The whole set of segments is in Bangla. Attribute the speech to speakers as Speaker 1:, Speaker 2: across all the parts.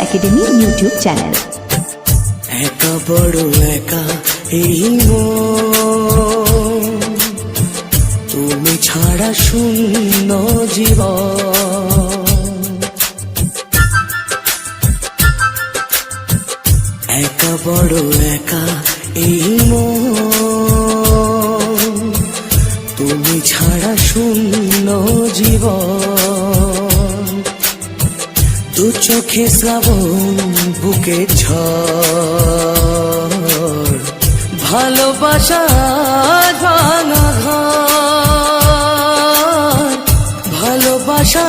Speaker 1: Academy YouTube channel.
Speaker 2: একা বড় একা এই মন, তুমি ছাড়া শূন্য জীবন। একা বড় একা এই মন, তুমি ছাড়া শূন্য জীবন। দু চোখে শ্রাবণ বুকে ঝড়, ভালোবাসা ভাঙা ঘর, ভালোবাসা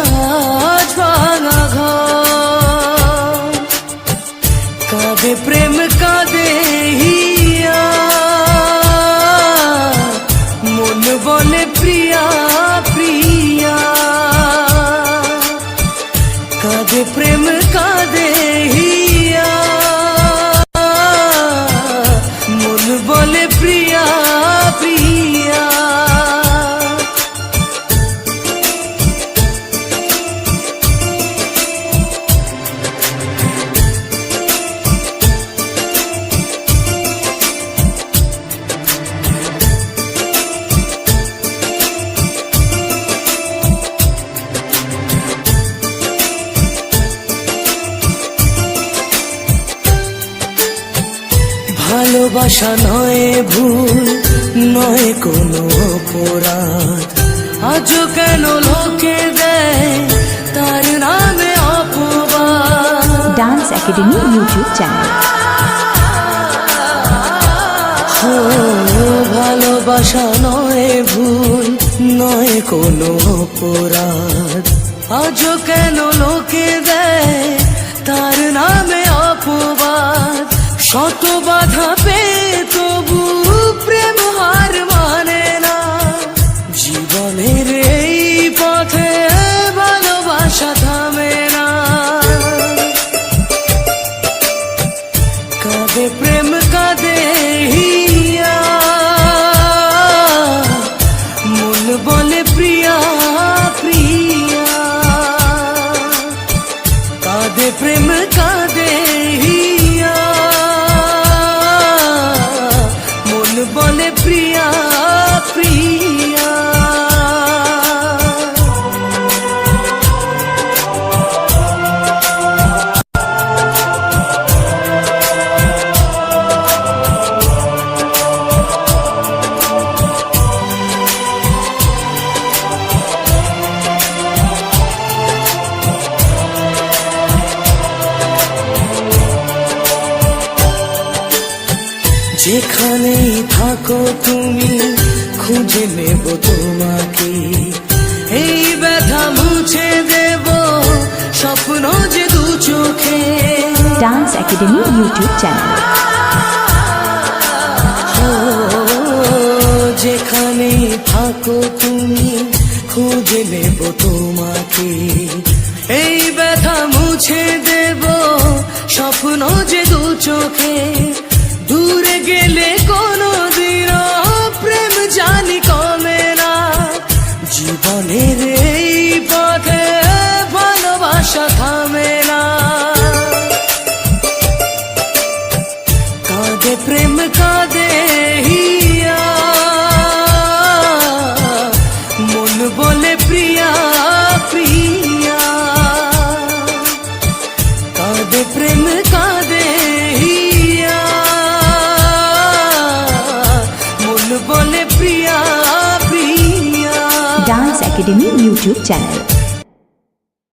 Speaker 2: ভাঙা ঘর। কাঁদে প্রেম কাঁদে হিয়া, মন বলে প্রিয়া প্রিয়া। কাঁদে প্রেম কাঁদে হিয়া, মন বলে প্রিয়া প্রিয়া। ভালোবাসা নয় ভুল, নয় কোনো অপরাধ, আজও কেন লোকে দেয় তার নামে অপবাদ।
Speaker 1: Dance academy YouTube channel.
Speaker 2: ভালোবাসা নয় ভুল, নয় কোনো অপরাধ, আজও কেন লোকে দেয় তার নামে অপবাদ। শত বাধা পেয়ে তবু প্রেম হার মানে না, জীবনের এই পথে ভালোবাসা থামে না। কাঁদে প্রেম কাঁদে হিয়া, মন বলে প্রিয়া প্রিয়া। কাঁদে প্রেম কাঁদে হিয়া, মন বলে প্রিয়া প্রিয়া। যেখানেই থাকো তুমি খুঁজে নেব তোমাকে, এই ব্যথা মুছে দেব স্বপ্ন যে দু চোখে।
Speaker 1: Dance academy YouTube channel.
Speaker 2: যেখানেই থাকো তুমি খুঁজে নেব তোমাকে, এই ব্যথা মুছে দেব স্বপ্ন যে দু চোখে। দূরে গেলে কোনো দিন প্রেম জানি কমে না, জীবনের এই পথে ভালোবাসা থামে না। কাঁদে প্রেম কাঁদে হিয়া, মন বলে প্রিয়া প্রিয়া। কাঁদে প্রেম কাঁদে হিয়া, মন বলে প্রিয়া প্রিয়া।
Speaker 1: Dance academy YouTube channel.